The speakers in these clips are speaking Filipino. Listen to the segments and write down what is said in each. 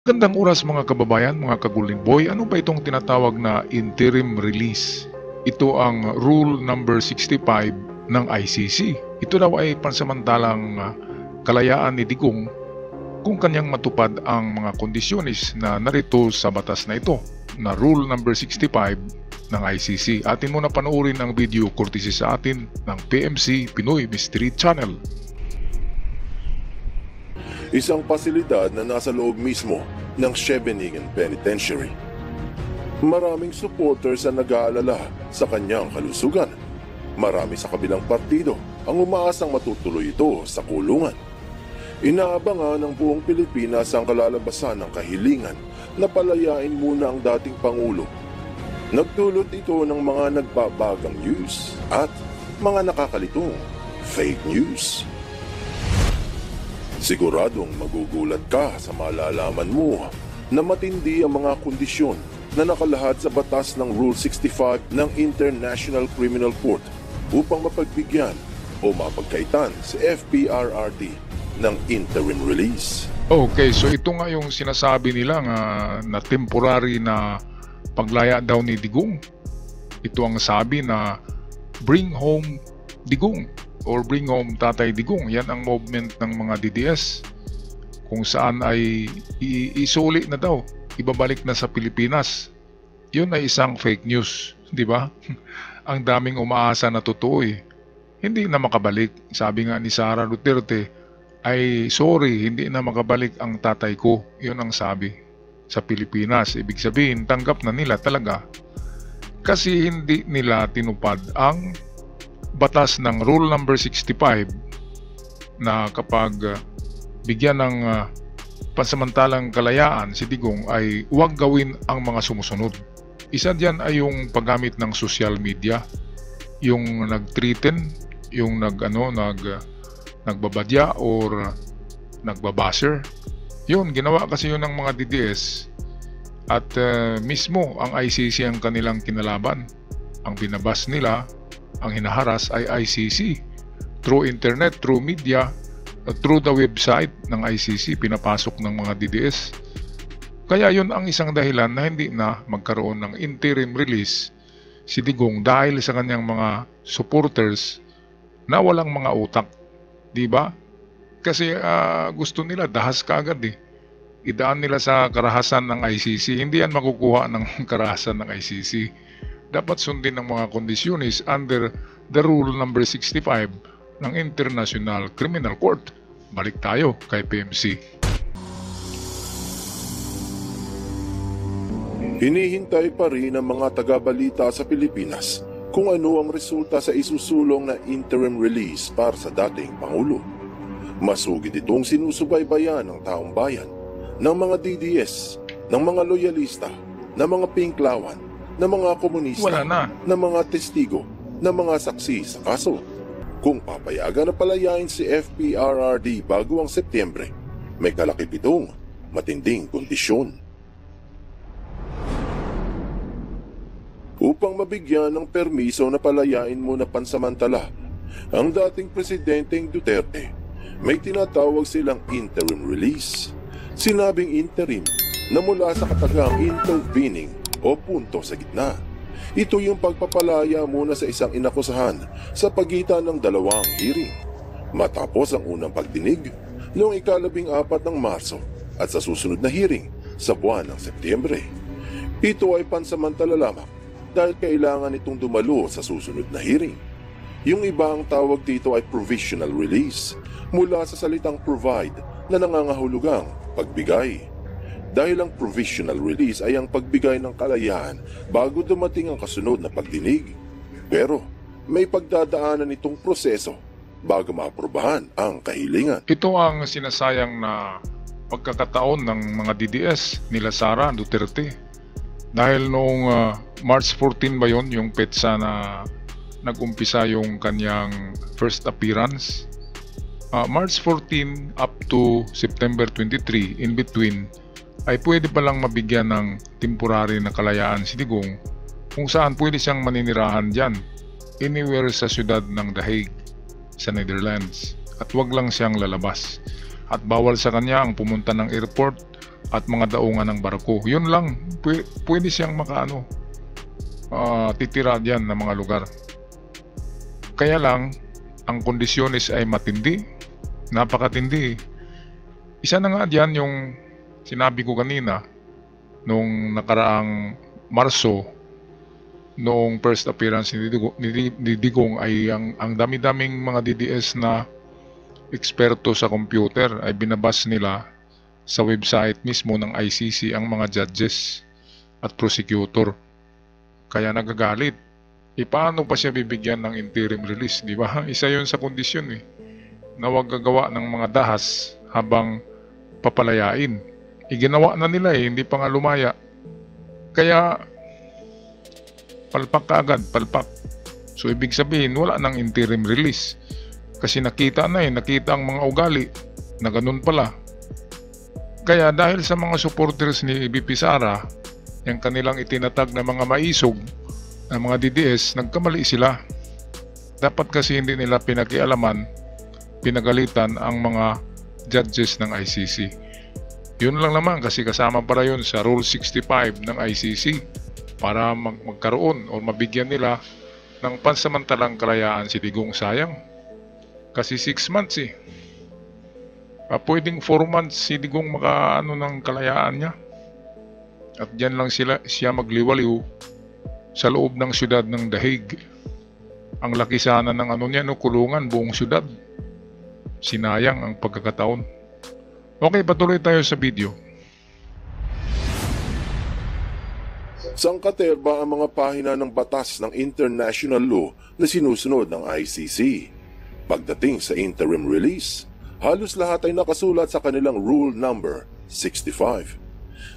Magandang oras mga kababayan, mga ka-Golden Boy. Ano ba itong tinatawag na interim release? Ito ang rule number 65 ng ICC. Ito daw ay pansamantalang kalayaan ni Digong kung kanyang matupad ang mga kondisyonis na narito sa batas na ito, na rule number 65 ng ICC. Atin muna panoorin ang video courtesy sa atin ng PMC Pinoy Mystery Channel. Isang pasilidad na nasa loob mismo ng Scheveningen Penitentiary. Maraming supporters ang nag-aalala sa kanyang kalusugan. Marami sa kabilang partido ang umaasang matutuloy ito sa kulungan. Inaabangan ng buong Pilipinas ang kalalabasan ng kahilingan na palayain muna ang dating Pangulo. Nagdulot ito ng mga nagbabagang news at mga nakakalitong fake news. Siguradong magugulat ka sa malalaman mo na matindi ang mga kondisyon na nakalahad sa batas ng Rule 65 ng International Criminal Court upang mapagbigyan o mapagkaitan si FPRRD ng interim release. Okay, so ito nga yung sinasabi nila na temporary na paglaya daw ni Digong. Ito ang sabi na bring home Digong or bring home Tatay Digong. Yan ang movement ng mga DDS kung saan ay isuli na daw, ibabalik na sa Pilipinas. Yun ay isang fake news, di ba? Ang daming umaasa na totoo eh. Hindi na makabalik. Sabi nga ni Sara Duterte ay sorry, hindi na makabalik ang tatay ko. Yun ang sabi sa Pilipinas. Ibig sabihin, tanggap na nila talaga kasi hindi nila tinupad ang batas ng rule number 65 na kapag bigyan ng pansamantalang kalayaan si Digong ay huwag gawin ang mga sumusunod. Isa diyan ay yung paggamit ng social media, yung nag-threaten, yung nagbabadya or nagbabasher. Yun, ginawa kasi yun ng mga DDS at mismo ang ICC ang kanilang kinalaban. Ang binabas nila, ang hinaharas ay ICC through internet, through media, through the website ng ICC, pinapasok ng mga DDS. Kaya yun ang isang dahilan na hindi na magkaroon ng interim release si Digong dahil sa kanyang mga supporters na walang mga utak, di ba? Kasi gusto nila dahas kaagad eh. Idaan nila sa karahasan ng ICC. Hindi yan makukuha ng karahasan ng ICC. Dapat sundin ng mga kondisyonis under the rule number 65 ng International Criminal Court. Balik tayo kay PMC. Hinihintay pa rin ng mga taga-balita sa Pilipinas kung ano ang resulta sa isusulong na interim release para sa dating Pangulo. Masugid itong sinusubaybayan ng taong bayan, ng mga DDS, ng mga loyalista, ng mga pinklawan, ng mga komunista, ng mga testigo, ng mga saksi sa kaso. Kung papayagan na palayain si FPRRD bago ang Setyembre, may kalakip itong matinding kondisyon. Upang mabigyan ng permiso na palayain muna pansamantala ang dating Presidenteng Duterte, may tinatawag silang interim release. Sinabing interim na mula sa katagang intervening o punto sa gitna. Ito yung pagpapalaya muna sa isang inakusahan sa pagitan ng dalawang hearing. Matapos ang unang pagdinig noong ika-14 ng Marso at sa susunod na hearing sa buwan ng Setyembre. Ito ay pansamantala lamang dahil kailangan itong dumalo sa susunod na hearing. Yung iba ang tawag dito ay provisional release mula sa salitang provide na nangangahulugang pagbigay. Dahil ang provisional release ay ang pagbigay ng kalayaan bago dumating ang kasunod na pagdinig. Pero may pagdadaanan itong proseso bago maaprubahan ang kahilingan. Ito ang sinasayang na pagkakataon ng mga DDS nila Sara Duterte. Dahil noong March 14 ba yun, yung petsa na nag-umpisa yung kanyang first appearance. March 14 up to September 23, in between, ay pwede palang mabigyan ng temporary na kalayaan si Digong kung saan pwede siyang maninirahan dyan, anywhere sa syudad ng The Hague, sa Netherlands. At wag lang siyang lalabas. At bawal sa kanya ang pumunta ng airport at mga daungan ng barko. Yun lang, pwede siyang titira diyan ng mga lugar. Kaya lang, ang kondisyones ay matindi, napakatindi. Isa na nga diyan yung sinabi ko kanina, nung nakaraang Marso, noong first appearance ni Digong ay ang dami-daming mga DDS na eksperto sa computer ay binabas nila sa website mismo ng ICC ang mga judges at prosecutor. Kaya nagagalit. Paano pa siya bibigyan ng interim release, di ba? Isa yun sa kondisyon na huwag gagawa ng mga dahas habang papalayain. Ginawa na nila hindi pa nga lumaya. Kaya palpak ka agad, palpak. So ibig sabihin wala nang interim release. Kasi nakita ang mga ugali na ganun pala. Kaya dahil sa mga supporters ni BP Sara, yung kanilang itinatag na mga maisog na mga DDS, nagkamali sila. Dapat kasi hindi nila pinakialaman, pinagalitan ang mga judges ng ICC. Yun lang naman kasi kasama para yun sa Rule 65 ng ICC para magkaroon o mabigyan nila ng pansamantalang kalayaan si Digong. Sayang. Kasi 6 months pwedeng 4 months si Digong makaano ng kalayaan niya. At dyan lang siya magliwaliw sa loob ng syudad ng Dahig. Ang laki sana ng kulungan buong syudad. Sinayang ang pagkakataon. Okay, patuloy tayo sa video. Sangkaterba ang mga pahina ng batas ng international law na sinusunod ng ICC. Pagdating sa interim release, halos lahat ay nakasulat sa kanilang rule number 65.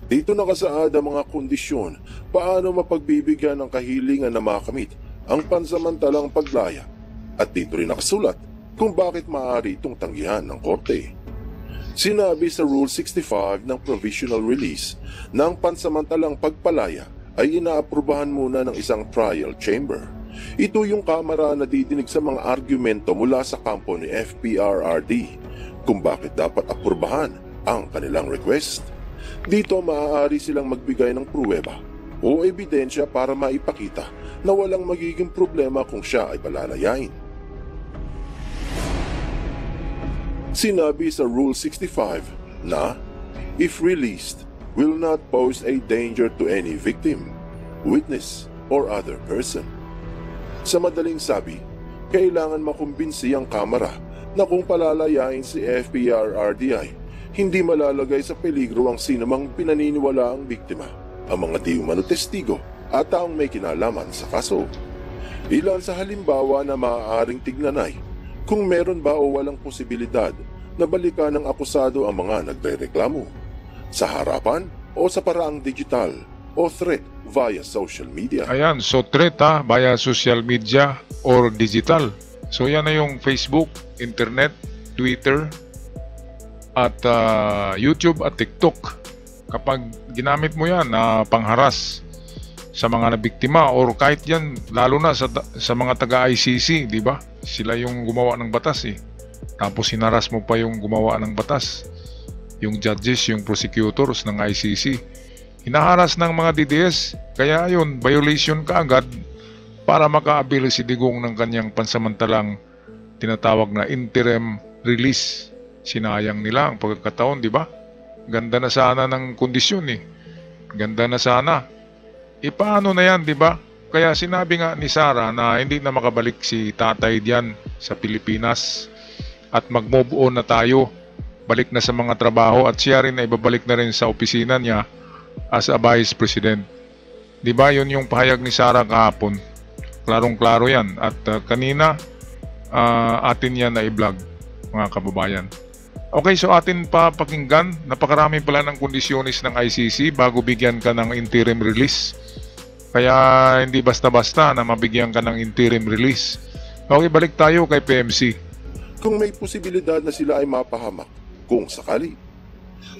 Dito nakasaad ang mga kondisyon paano mapagbibigyan ng kahilingan na makamit ang pansamantalang paglaya, at dito rin nakasulat kung bakit maaari itong tanggihan ng korte. Sinabi sa Rule 65 ng provisional release na ang pansamantalang pagpalaya ay inaaprubahan muna ng isang trial chamber. Ito yung kamara na didinig sa mga argumento mula sa kampo ni FPRRD kung bakit dapat aprubahan ang kanilang request. Dito maaari silang magbigay ng pruweba o ebidensya para maipakita na walang magiging problema kung siya ay palalayain. Sinabi sa Rule 65 na, if released, will not pose a danger to any victim, witness, or other person. Sa madaling sabi, kailangan makumbinsi ang kamara na kung palalayain si FPRRDI, hindi malalagay sa peligro ang sinumang pinaniniwala ang biktima, ang mga di umano testigo at taong may kinalaman sa kaso. Ilan sa halimbawa na maaaring tignan ay kung meron ba o walang posibilidad na balikan ng akusado ang mga nagrereklamo sa harapan o sa paraang digital o threat via social media. Ayan, so threat via social media or digital. So yan na yung Facebook, Internet, Twitter, at YouTube at TikTok. Kapag ginamit mo yan na pangharas sa mga nabiktima or kahit yan, lalo na sa mga taga-ICC, di ba? Sila yung gumawa ng batas Tapos hinaras mo pa yung gumawa ng batas, yung judges, yung prosecutors ng ICC. Hinaharas ng mga DDS, kaya yun, violation ka agad para maka-avail si Digong ng kanyang pansamantalang tinatawag na interim release. Sinayang nila ang pagkakataon, di ba? Ganda na sana ng kondisyon Ganda na sana. Paano na yan, di ba? Kaya sinabi nga ni Sara na hindi na makabalik si tatay diyan sa Pilipinas at mag-move on na tayo. Balik na sa mga trabaho at siya rin ay babalik na rin sa opisina niya as a Vice President. Di ba yun yung pahayag ni Sara kahapon? Klarong-klaro yan. At kanina atin yan na i-vlog, mga kababayan. Okay, so atin pa pakinggan. Napakarami pala ng kondisyonis ng ICC bago bigyan ka ng interim release. Kaya hindi basta-basta na mabigyan ka ng interim release. Okay, balik tayo kay PMC. Kung may posibilidad na sila ay mapahamak, kung sakali,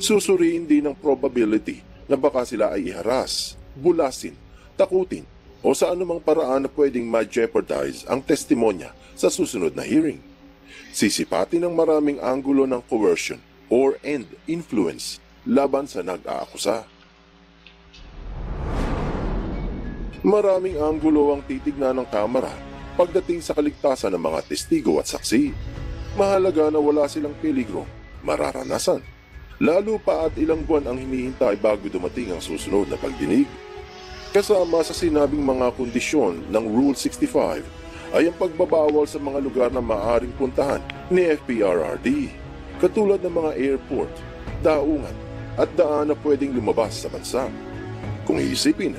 susuriin din ang probability na baka sila ay iharas, bulasin, takutin, o sa anumang paraan na pwedeng ma-jeopardize ang testimonya sa susunod na hearing. Sisipatin ng maraming anggulo ng coercion or and influence laban sa nag-aakusa. Maraming anggulo ang titignan ng kamera pagdating sa kaligtasan ng mga testigo at saksi. Mahalaga na wala silang peligro mararanasan, lalo pa at ilang buwan ang hinihintay bago dumating ang susunod na pagdinig. Kasama sa sinabing mga kondisyon ng Rule 65 ay ang pagbabawal sa mga lugar na maaaring puntahan ni FPRRD, katulad ng mga airport, daungan at daan na pwedeng lumabas sa bansa. Kung iisipin,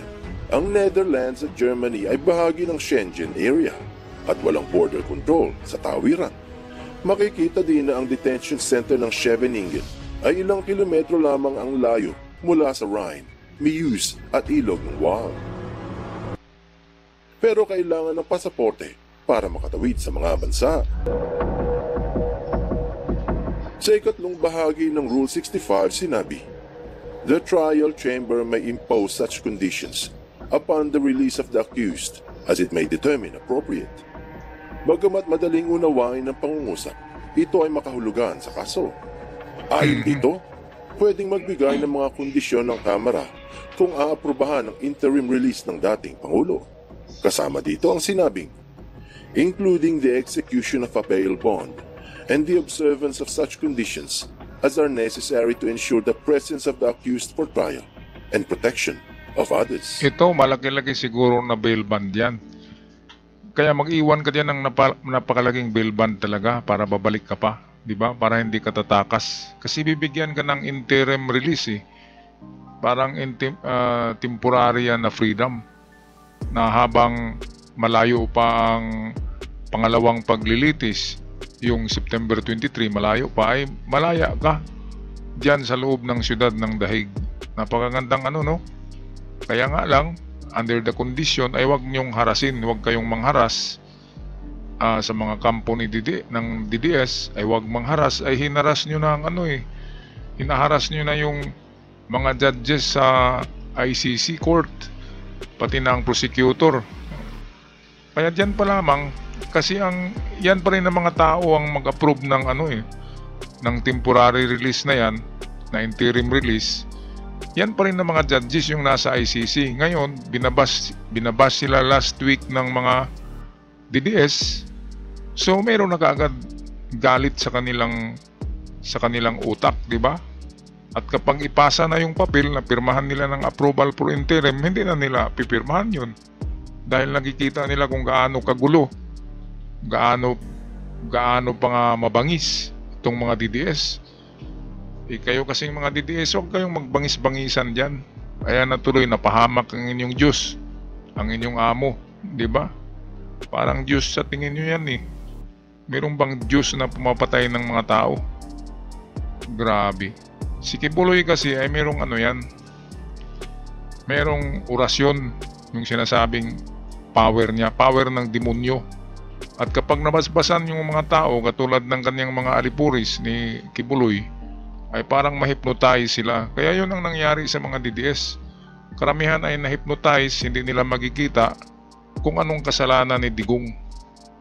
ang Netherlands at Germany ay bahagi ng Schengen area at walang border control sa tawiran. Makikita din na ang detention center ng Scheveningen ay ilang kilometro lamang ang layo mula sa Rhine, Meuse at ilog ng Waal. Pero kailangan ng pasaporte para makatawid sa mga bansa. Sa ikatlong bahagi ng Rule 65 sinabi, the trial chamber may impose such conditions upon the release of the accused as it may determine appropriate. Bagamat madaling unawain ng pangungusap, ito ay makahulugan sa kaso. Ayon dito, pwedeng magbigay ng mga kondisyon ng Kamara kung aaprubahan ang interim release ng dating Pangulo. Kasama dito ang sinabing, including the execution of a bail bond and the observance of such conditions as are necessary to ensure the presence of the accused for trial and protection of others. Ito, malaki-laki siguro na bail bond yan. Kaya mag-iwan ka diyan ng napakalaking bail bond talaga para babalik ka pa, di ba? Para hindi ka tatakas. Kasi bibigyan ka ng interim release eh. Parang temporary na freedom na habang malayo pa ang pangalawang paglilitis, yung September 23, malayo pa, ay malaya ka diyan sa loob ng siyudad ng Dahig. Napakagandang no? Kaya nga lang, under the condition ay huwag niyong harasin, huwag kayong mangharas sa mga kampo ng DDS, ay huwag mangharas, ay hinaras niyo na ang hinaharas niyo na yung mga judges sa ICC court, pati na ang prosecutor. Kaya diyan pa lamang, kasi yan pa rin ng mga tao ang mag-approve ng ng temporary release na yan, na interim release. Yan pa rin ng mga judges yung nasa ICC. Ngayon, binabas sila last week ng mga DDS. So, meron na kaagad galit sa kanilang utak, di ba? At kapag ipasa na yung papel na pirmahan nila ng approval for interim, hindi na nila pipirmahan yun. Dahil nakikita nila kung gaano kagulo, gaano pa nga mabangis itong mga DDS. Kayo kasing mga DDS, huwag kayong magbangis-bangisan dyan. Kaya natuloy napahamak ang inyong Diyos, ang inyong amo, di ba? Parang Diyos sa tingin nyo yan eh. Meron bang Diyos na pumapatay ng mga tao? Grabe. Si Kibuloy kasi ay merong yan, merong orasyon, yung sinasabing power niya, power ng demonyo. At kapag nabasbasan yung mga tao, katulad ng kanyang mga alipuris ni Kibuloy, ay parang ma-hypnotize sila. Kaya yun ang nangyari sa mga DDS. Karamihan ay na-hypnotize, hindi nila makikita kung anong kasalanan ni Digong.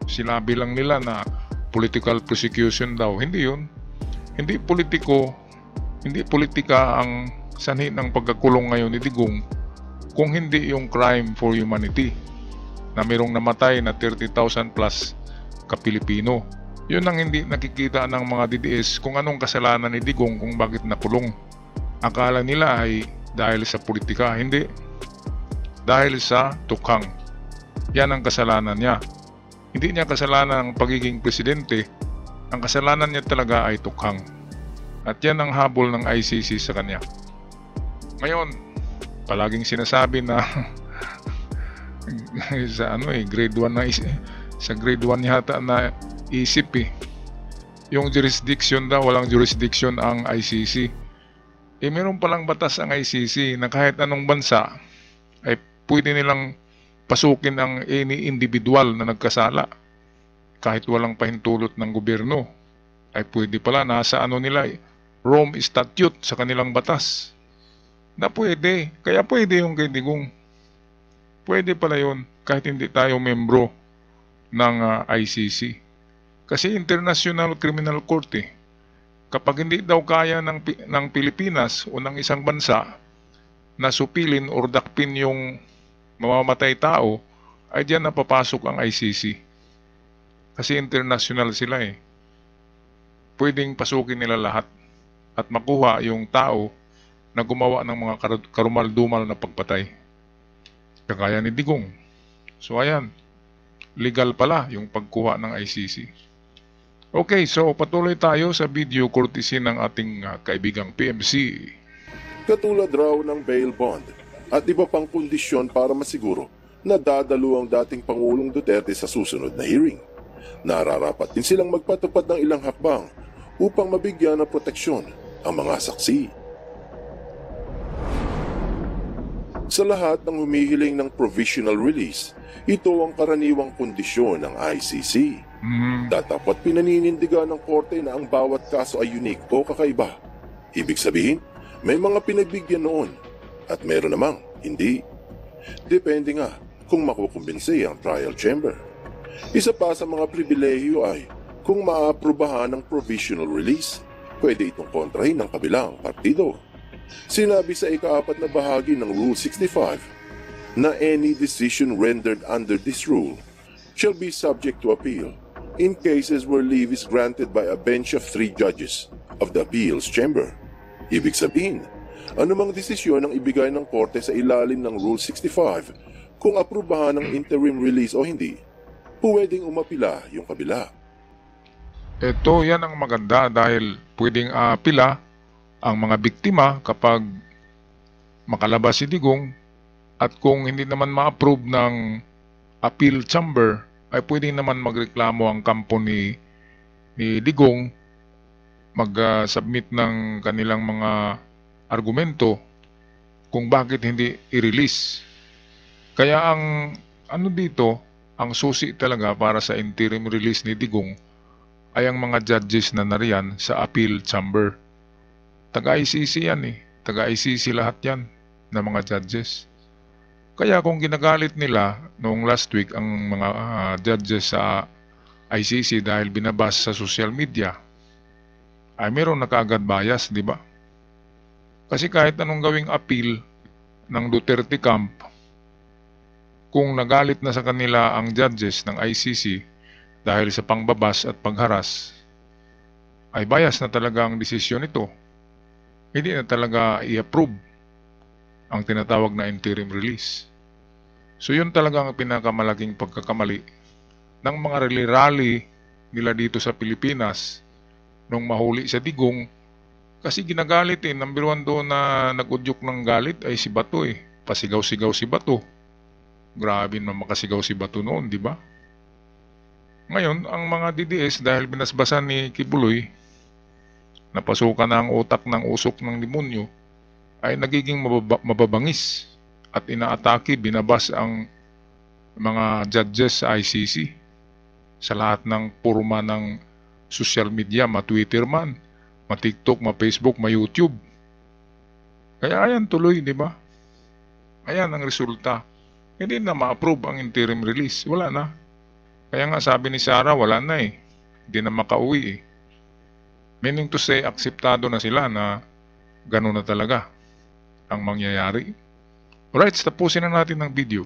Sila bilang nila na political prosecution daw. Hindi yun. Hindi politika ang sanhi ng pagkakulong ngayon ni Digong, kung hindi yung crime for humanity na mayroong namatay na 30,000 plus ka-Pilipino. Yun ang hindi nakikita ng mga DDS, kung anong kasalanan ni Digong kung bakit nakulong. Akala nila ay dahil sa politika, hindi. Dahil sa tukhang. Yan ang kasalanan niya. Hindi niya kasalanan ang pagiging presidente. Ang kasalanan niya talaga ay tukhang. At yan ang habol ng ICC sa kanya. Ngayon, palaging sinasabi na sa grade 1 na sa grade 1 yata na isip yung jurisdiction daw, walang jurisdiction ang ICC. Meron palang batas ang ICC na kahit anong bansa ay pwede nilang pasukin ang any individual na nagkasala kahit walang pahintulot ng gobyerno. Ay pwede pala, nasa nila Rome Statute sa kanilang batas na pwede. Kaya pwede yung kay Digong. Pwede pala yun kahit hindi tayo membro ng ICC. Kasi International Criminal Court Kapag hindi daw kaya ng Pilipinas o ng isang bansa na supilin or dakpin yung mamamatay tao, ay diyan napapasok ang ICC. Kasi international sila eh. Pwedeng pasukin nila lahat at makuha yung tao na gumawa ng mga karumal-dumal na pagpatay. Kagaya ni Digong. So ayan, legal pala yung pagkuha ng ICC. Okay, so patuloy tayo sa video courtesy ng ating kaibigang PMC. Katulad raw ng bail bond at iba pang kondisyon para masiguro na dadalo ang dating Pangulong Duterte sa susunod na hearing. Nararapat din silang magpatupad ng ilang hakbang upang mabigyan ng proteksyon ang mga saksi. Sa lahat ng humihiling ng provisional release, ito ang karaniwang kondisyon ng ICC. Dapat pinaninindigan ng korte na ang bawat kaso ay unique o kakaiba. Ibig sabihin, may mga pinagbigyan noon at meron namang hindi. Depende nga kung makukumbinsi ang trial chamber. Isa pa sa mga pribilehiyo ay kung maaprubahan ng provisional release, pwede itong kontrahin ng kabilang partido. Sinabi sa ika-4 na bahagi ng Rule 65 na any decision rendered under this rule shall be subject to appeal in cases where leave is granted by a bench of 3 judges of the appeals chamber. Ibig sabihin, anumang desisyon ang ibigay ng korte sa ilalim ng Rule 65, kung aprubahan ng interim release o hindi, pwedeng umapila yung kabila. Ito yan ang maganda dahil pwedeng apila ang mga biktima kapag makalabas si Digong, at kung hindi naman ma-approve ng appeal chamber ay pwedeng naman magreklamo ang kampo ni Digong, mag-submit ng kanilang mga argumento kung bakit hindi i-release. Kaya ang dito, ang susi talaga para sa interim release ni Digong ay ang mga judges na nariyan sa appeal chamber. Taga-ICC yan eh. Taga-ICC lahat yan na mga judges. Kaya kung ginagalit nila noong last week ang mga judges sa ICC dahil binabas sa social media, ay meron na kaagad bias, di ba? Kasi kahit anong gawing appeal ng Duterte camp, kung nagalit na sa kanila ang judges ng ICC dahil sa pangbabas at pagharas, ay bias na talaga ang desisyon nito. Hindi na talaga i-approve ang tinatawag na interim release. So yun talaga ang pinakamalaking pagkakamali ng mga rally-rally nila dito sa Pilipinas nung mahuli sa Digong, kasi ginagalit eh. Number 1 doon na nag-udyok ng galit ay si Bato eh. Pasigaw-sigaw si Bato. Grabe naman makasigaw si Bato noon, di ba? Ngayon, ang mga DDS dahil binasbasan ni Kibuloy, napasukan na ang utak ng usok ng demonyo, ay nagiging mababangis at inaatake, binabas ang mga judges sa ICC sa lahat ng purma ng social media, ma-Twitter man, ma-TikTok, ma-Facebook, ma-YouTube. Kaya ayan tuloy, di ba? Ayan ang resulta. Hindi na ma-approve ang interim release. Wala na. Kaya nga sabi ni Sarah, wala na eh. Hindi na makauwi eh. Meaning to say, akseptado na sila na gano'n na talaga ang mangyayari. Alright, tapusin na natin ang video.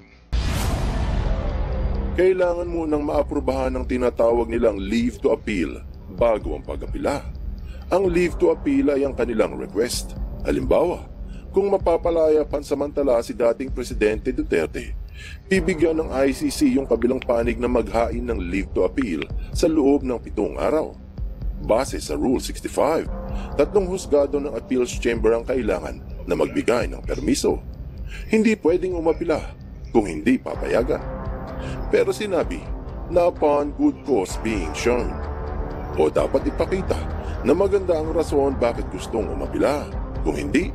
Kailangan mo nang maaprubahan ng tinatawag nilang leave to appeal bago ang pag-apila. Ang leave to appeal ay ang kanilang request. Halimbawa, kung mapapalaya pansamantala si dating Presidente Duterte, bibigyan ng ICC yung kabilang panig na maghain ng leave to appeal sa loob ng 7 araw. Base sa Rule 65, 3 husgado ng Appeals Chamber ang kailangan na magbigay ng permiso. Hindi pwedeng umapila kung hindi papayagan. Pero sinabi na upon good cause being shown, o dapat ipakita na maganda ang rason bakit gustong umapila. Kung hindi,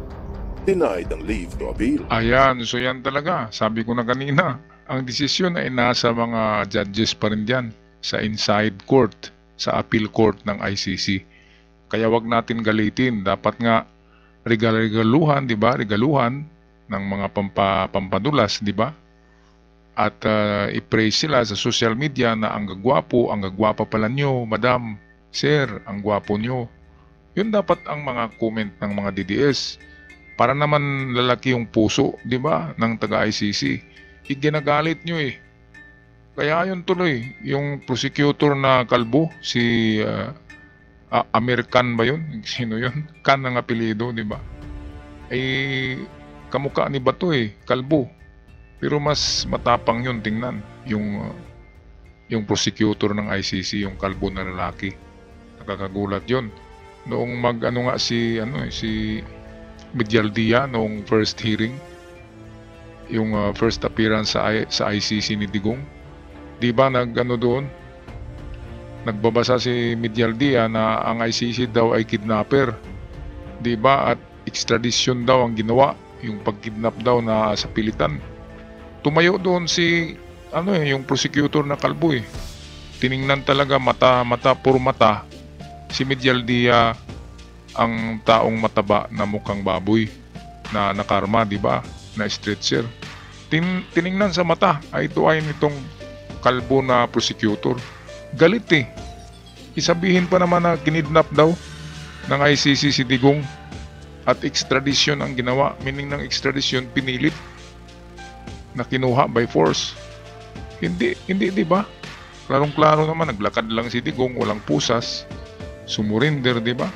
denied ang leave to appeal. Ayan, so yan talaga. Sabi ko na kanina, ang desisyon ay nasa mga judges pa rin dyan sa inside court, sa appeal court ng ICC. Kaya wag natin galitin. Dapat nga regaluhan, di ba? Regaluhan ng mga pampadulas, di ba? At i-praise sila sa social media na ang gagwapo pala nyo, madam, sir, ang gwapo nyo. Yun dapat ang mga comment ng mga DDS. Para naman lalaki yung puso, di ba, ng taga-ICC. Iginagalit nyo eh. Kaya yun tuloy, yung prosecutor na kalbo, si American ba yun? Sino yun? Kan ang apelido, di ba? Kamukha ni Bato eh, kalbo. Pero mas matapang yun, tingnan. Yung prosecutor ng ICC, yung kalbo na lalaki. Nakakagulat yun. Noong si Medialdia noong first hearing, yung first appearance sa ICC ni Digong, di ba doon, nagbabasa si Medialdia na ang ICC daw ay kidnapper, di ba, at extradition daw ang ginawa, yung pagkidnap daw na sa pilitan. Tumayo doon yung prosecutor na kalbo eh. Tiningnan talaga puro mata si Medialdia ang taong mataba na mukhang baboy na nakarma, di ba? Na stretcher. Tiningnan sa mata ay tuwain itong kalbo na prosecutor. Galit eh. Isabihin pa naman na kinidnap daw ng ICC si Digong at extradition ang ginawa. Meaning ng extradition, pinilit na kinuha by force. Hindi, di ba? Klarong-klaro naman, naglakad lang si Digong, walang pusas. Sumurinder, di ba?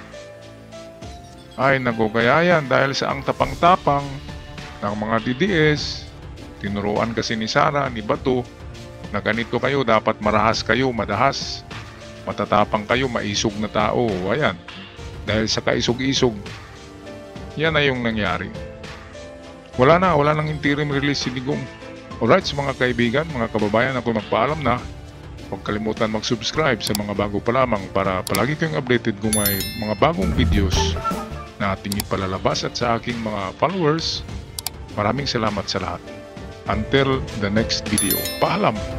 Ay naku, kaya yan dahil sa ang tapang-tapang ng mga DDS, tinuruan kasi ni Sara, ni Bato, na ganito kayo, dapat marahas kayo, madahas, matatapang kayo, maisog na tao. Ayan, dahil sa kaisog-isog, yan na yung nangyari. Wala nang interim release si Digong. Alright, mga kaibigan, mga kababayan, ako magpaalam na. Huwag kalimutan mag-subscribe sa mga bago pa lamang para palagi kayong updated kung may mga bagong videos na ating ipalalabas, at sa aking mga followers, maraming salamat sa lahat. Until the next video. Paalam!